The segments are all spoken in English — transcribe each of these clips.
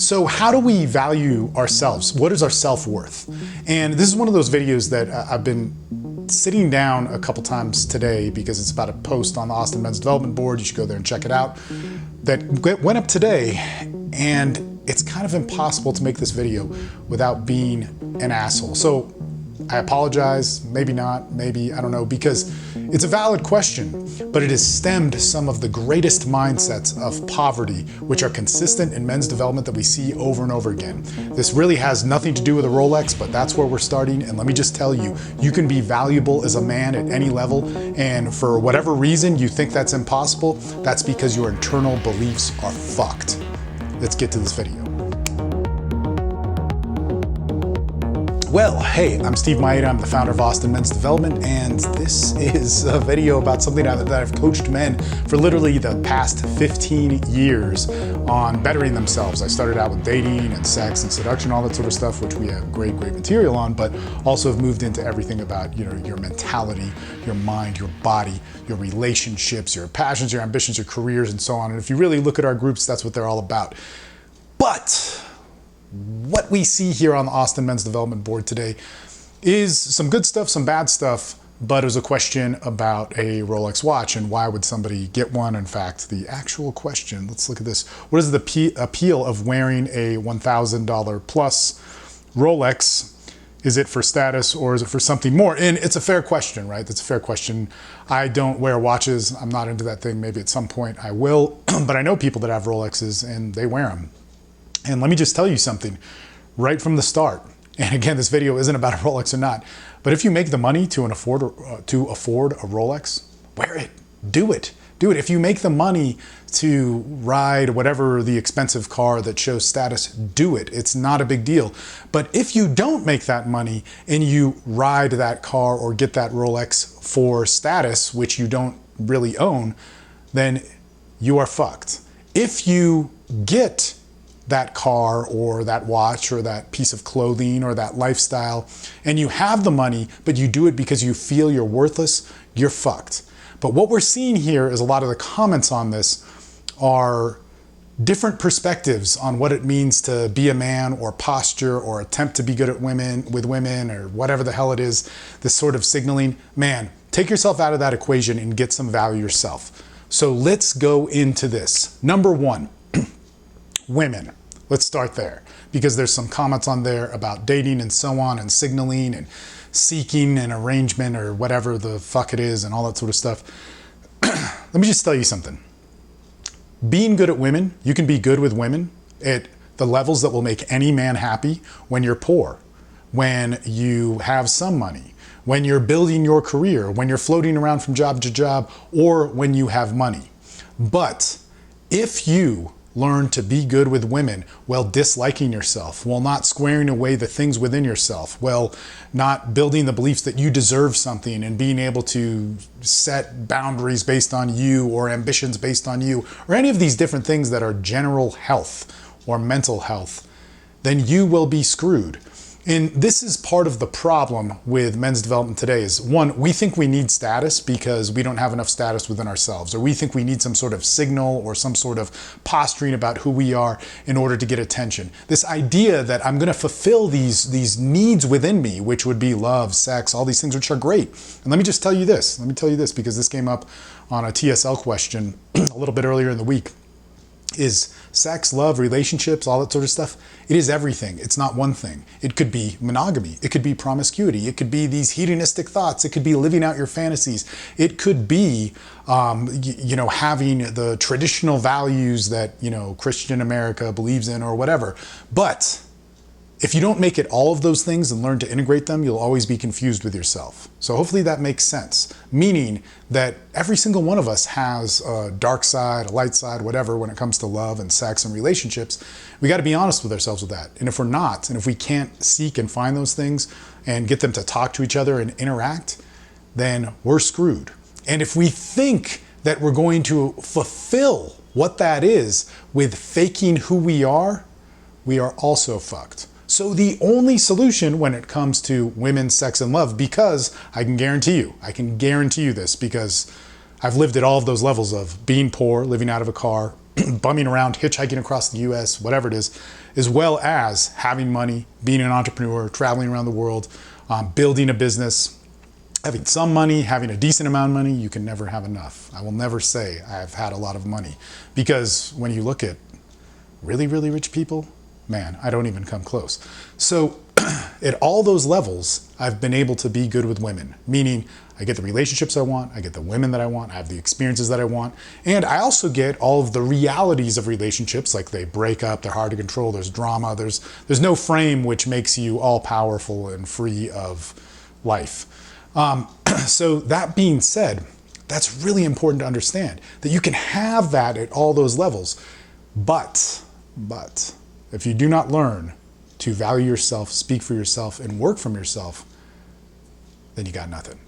So how do we value ourselves? What is our self-worth? And this is one of those videos that I've been sitting down a couple times today because it's about a post on the Austin Men's Development Board. You should go there and check it out. That went up today, and it's kind of impossible to make this video without being an asshole. So I apologize, maybe not, maybe, I don't know, because it's a valid question, but it has stemmed some of the greatest mindsets of poverty, which are consistent in men's development that we see over and over again. This really has nothing to do with a Rolex, but that's where we're starting. And let me just tell you, you can be valuable as a man at any level. And for whatever reason you think that's impossible, that's because your internal beliefs are fucked. Let's get to this video. Well, hey, I'm Steve Maeda. I'm the founder of Austin Men's Development, and this is a video about something that I've coached men for literally the past 15 years on bettering themselves. I started out with dating and sex and seduction, all that sort of stuff, which we have great material on, but also have moved into everything about, you know, your mentality, your mind, your body, your relationships, your passions, your ambitions, your careers, and so on. And if you really look at our groups, that's what they're all about. But what we see here on the Austin Men's Development Board today is some good stuff, some bad stuff, but it was a question about a Rolex watch and why would somebody get one. In fact, the actual question, let's look at this. What is the appeal of wearing a $1,000 plus Rolex? Is it for status or is it for something more? And it's a fair question, right? That's a fair question. I don't wear watches. I'm not into that thing. Maybe at some point I will, but I know people that have Rolexes and they wear them. And let me just tell you something right from the start. And again, this video isn't about a Rolex or not, but if you make the money to afford a Rolex, wear it, do it. Do it. If you make the money to ride whatever the expensive car that shows status, do it. It's not a big deal. But if you don't make that money and you ride that car or get that Rolex for status, which you don't really own, then you are fucked. If you get that car or that watch or that piece of clothing or that lifestyle and you have the money, but you do it because you feel you're worthless, you're fucked. But what we're seeing here is a lot of the comments on this are different perspectives on what it means to be a man or posture or attempt to be good at with women or whatever the hell it is, this sort of signaling. Man, take yourself out of that equation and get some value yourself. So let's go into this. Number one, women. Let's start there because there's some comments on there about dating and so on and signaling and seeking an arrangement or whatever the fuck it is and all that sort of stuff. Let me just tell you something. Being good at women, you can be good with women at the levels that will make any man happy when you're poor, when you have some money, when you're building your career, when you're floating around from job to job, or when you have money. But if you learn to be good with women while disliking yourself, while not squaring away the things within yourself, while not building the beliefs that you deserve something and being able to set boundaries based on you or ambitions based on you, or any of these different things that are general health or mental health, then you will be screwed. And this is part of the problem with men's development today is, one, we think we need status because we don't have enough status within ourselves, or we think we need some sort of signal or some sort of posturing about who we are in order to get attention. This idea that I'm going to fulfill these needs within me, which would be love, sex, all these things, which are great. And let me just tell you this. Let me tell you this because this came up on a TSL question a little bit earlier in the week. Is sex, love, relationships, all that sort of stuff, it is everything. It's not one thing. It could be monogamy. It could be promiscuity. It could be these hedonistic thoughts. It could be living out your fantasies. It could be, having the traditional values that, Christian America believes in or whatever. But if you don't make it all of those things and learn to integrate them, you'll always be confused with yourself. So hopefully that makes sense, meaning that every single one of us has a dark side, a light side, whatever, when it comes to love and sex and relationships. We got to be honest with ourselves with that. And if we're not, and if we can't seek and find those things and get them to talk to each other and interact, then we're screwed. And if we think that we're going to fulfill what that is with faking who we are also fucked. So the only solution when it comes to women, sex, and love, because I can guarantee you this because I've lived at all of those levels of being poor, living out of a car, bumming around, hitchhiking across the US, whatever it is, as well as having money, being an entrepreneur, traveling around the world, building a business, having some money, having a decent amount of money. You can never have enough. I will never say I've had a lot of money, because when you look at really, really rich people, man, I don't even come close. So at all those levels, I've been able to be good with women, meaning I get the relationships I want, I get the women that I want, I have the experiences that I want, and I also get all of the realities of relationships, like they break up, they're hard to control, there's drama, there's no frame which makes you all powerful and free of life. So that being said, that's really important to understand, that you can have that at all those levels, but if you do not learn to value yourself, speak for yourself, and work from yourself, then you got nothing.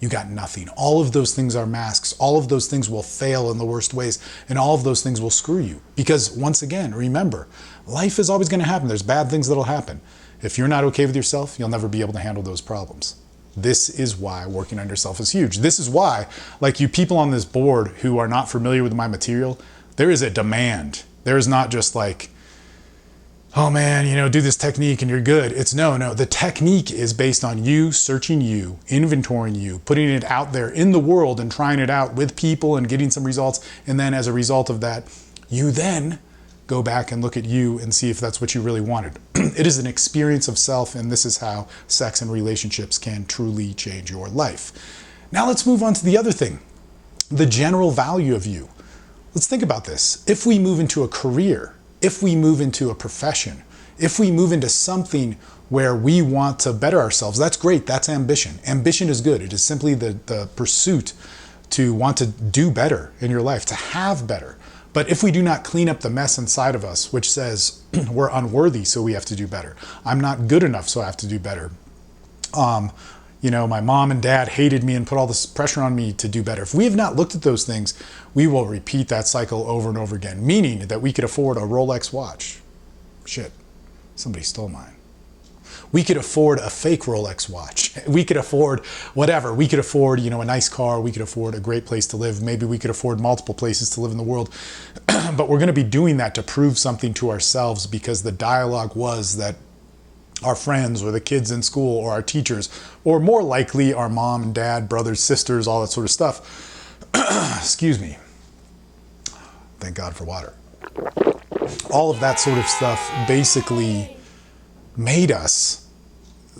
You got nothing. All of those things are masks. All of those things will fail in the worst ways, and all of those things will screw you. Because once again, remember, life is always going to happen. There's bad things that'll happen. If you're not okay with yourself, you'll never be able to handle those problems. This is why working on yourself is huge. This is why, like you people on this board who are not familiar with my material, there is a demand. There is not just like, oh man, do this technique and you're good. It's no. The technique is based on you searching you, inventorying you, putting it out there in the world and trying it out with people and getting some results. And then as a result of that, you then go back and look at you and see if that's what you really wanted. It is an experience of self, and this is how sex and relationships can truly change your life. Now let's move on to the other thing, the general value of you. Let's think about this. If we move into a career, if we move into a profession, if we move into something where we want to better ourselves, that's great. That's ambition. Ambition is good. It is simply the pursuit to want to do better in your life, to have better. But if we do not clean up the mess inside of us, which says we're unworthy, so we have to do better. I'm not good enough, so I have to do better. My mom and dad hated me and put all this pressure on me to do better. If we have not looked at those things, we will repeat that cycle over and over again, meaning that we could afford a Rolex watch. Shit, somebody stole mine. We could afford a fake Rolex watch. We could afford whatever. We could afford, a nice car. We could afford a great place to live. Maybe we could afford multiple places to live in the world. But we're going to be doing that to prove something to ourselves, because the dialogue was that our friends or the kids in school or our teachers, or more likely our mom and dad, brothers, sisters, all that sort of stuff. Excuse me. Thank God for water. All of that sort of stuff basically made us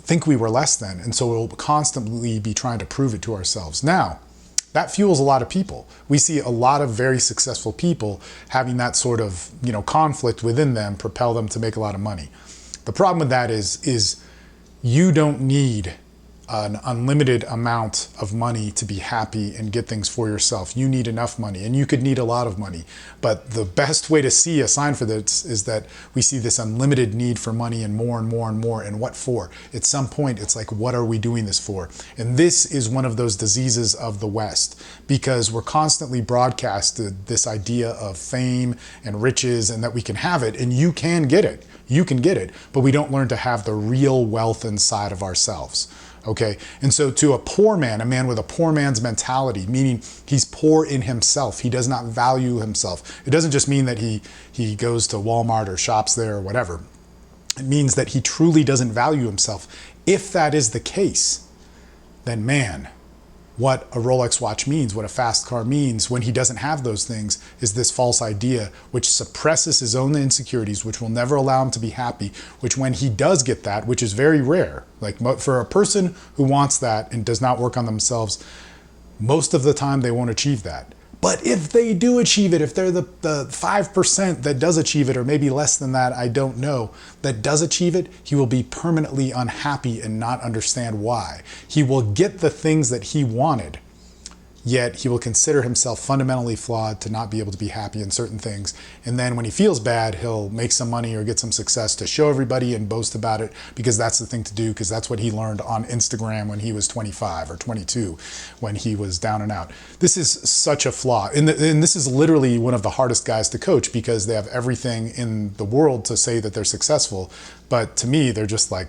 think we were less than. And so we'll constantly be trying to prove it to ourselves. Now, that fuels a lot of people. We see a lot of very successful people having that sort of, conflict within them propel them to make a lot of money. The problem with that is you don't need an unlimited amount of money to be happy and get things for yourself. You need enough money, and you could need a lot of money. But the best way to see a sign for this is that we see this unlimited need for money and more and more and more. And what for? At some point, it's like, what are we doing this for? And this is one of those diseases of the West, because we're constantly broadcasted this idea of fame and riches and that we can have it, and you can get it. You can get it, but we don't learn to have the real wealth inside of ourselves. Okay, and so to a poor man, a man with a poor man's mentality, meaning he's poor in himself, he does not value himself. It doesn't just mean that he goes to Walmart or shops there or whatever. It means that he truly doesn't value himself. If that is the case, then man, what a Rolex watch means, what a fast car means when he doesn't have those things, is this false idea which suppresses his own insecurities, which will never allow him to be happy, which when he does get that, which is very rare, like for a person who wants that and does not work on themselves, most of the time they won't achieve that. But if they do achieve it, if they're the 5% that does achieve it, or maybe less than that, I don't know, that does achieve it, he will be permanently unhappy and not understand why. He will get the things that he wanted, yet he will consider himself fundamentally flawed to not be able to be happy in certain things. And then when he feels bad, he'll make some money or get some success to show everybody and boast about it, because that's the thing to do, because that's what he learned on Instagram when he was 25 or 22, when he was down and out. This is such a flaw. And this is literally one of the hardest guys to coach, because they have everything in the world to say that they're successful. But to me, they're just like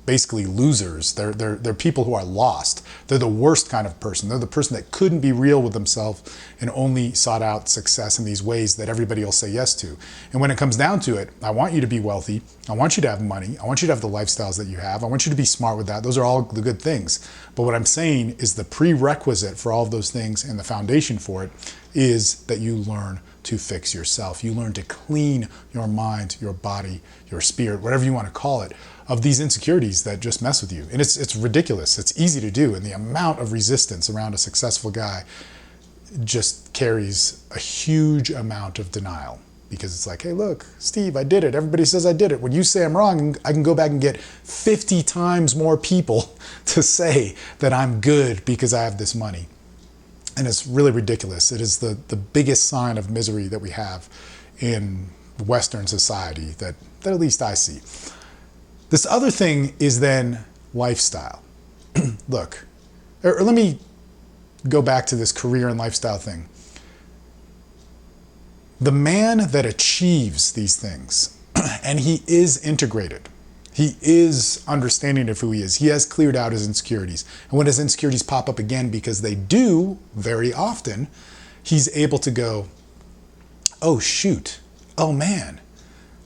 basically losers. They're people who are lost. They're the worst kind of person. They're the person that couldn't be real with themselves and only sought out success in these ways that everybody will say yes to. And when it comes down to it, I want you to be wealthy. I want you to have money. I want you to have the lifestyles that you have. I want you to be smart with that. Those are all the good things. But what I'm saying is the prerequisite for all of those things and the foundation for it is that you learn to fix yourself. You learn to clean your mind, your body, your spirit, whatever you want to call it, of these insecurities that just mess with you. And it's ridiculous. It's easy to do. And the amount of resistance around a successful guy just carries a huge amount of denial, because it's like, hey, look, Steve, I did it. Everybody says I did it. When you say I'm wrong, I can go back and get 50 times more people to say that I'm good because I have this money. And it's really ridiculous. It is the biggest sign of misery that we have in Western society that at least I see. This other thing is then lifestyle. Look, or let me go back to this career and lifestyle thing. The man that achieves these things, and he is integrated, he is understanding of who he is. He has cleared out his insecurities. And when his insecurities pop up again, because they do very often, he's able to go, oh, shoot. Oh, man.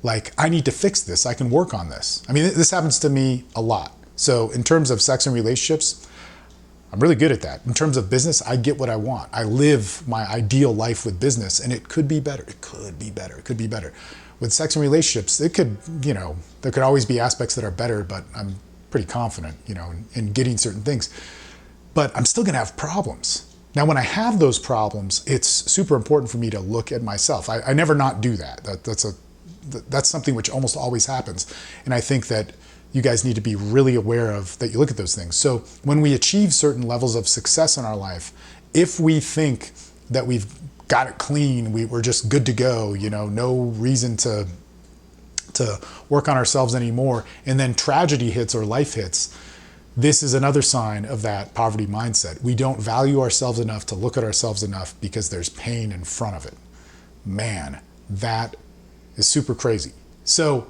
Like, I need to fix this. I can work on this. I mean, this happens to me a lot. So in terms of sex and relationships, I'm really good at that. In terms of business, I get what I want. I live my ideal life with business, and it could be better. It could be better. It could be better. With sex and relationships, it could, there could always be aspects that are better, but I'm pretty confident, in getting certain things. But I'm still going to have problems. Now, when I have those problems, it's super important for me to look at myself. I never not do that. That's something which almost always happens. And I think that you guys need to be really aware of that you look at those things. So when we achieve certain levels of success in our life, if we think that we've got it clean, we're just good to go, no reason to work on ourselves anymore, and then tragedy hits or life hits, this is another sign of that poverty mindset. We don't value ourselves enough to look at ourselves enough because there's pain in front of it. Man, that is super crazy. So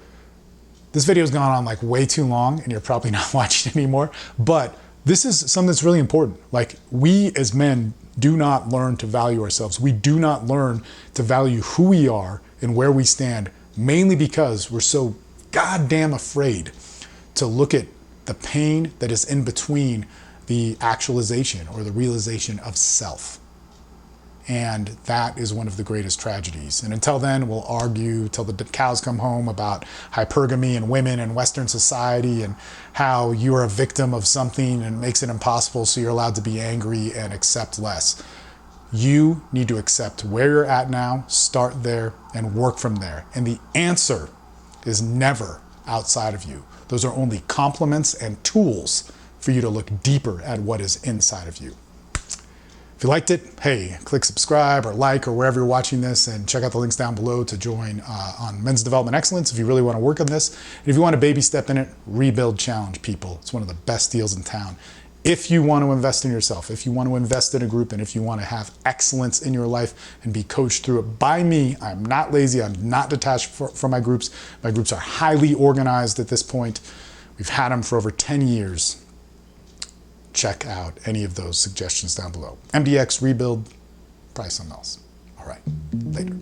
this video's gone on like way too long, and you're probably not watching anymore, but this is something that's really important. Like, we as men do not learn to value ourselves. We do not learn to value who we are and where we stand, mainly because we're so goddamn afraid to look at the pain that is in between the actualization or the realization of self. And that is one of the greatest tragedies. And until then, we'll argue till the cows come home about hypergamy and women in Western society and how you're a victim of something and makes it impossible, so you're allowed to be angry and accept less. You need to accept where you're at now, start there, and work from there. And the answer is never outside of you. Those are only complements and tools for you to look deeper at what is inside of you. If you liked it, hey, click subscribe or like or wherever you're watching this, and check out the links down below to join on Men's Development Excellence if you really want to work on this. And if you want a baby step in it, Rebuild Challenge, people. It's one of the best deals in town. If you want to invest in yourself, if you want to invest in a group, and if you want to have excellence in your life and be coached through it by me, I'm not lazy, I'm not detached from my groups. My groups are highly organized at this point. We've had them for over 10 years. Check out any of those suggestions down below. MDX, Rebuild, probably something else. All right, later.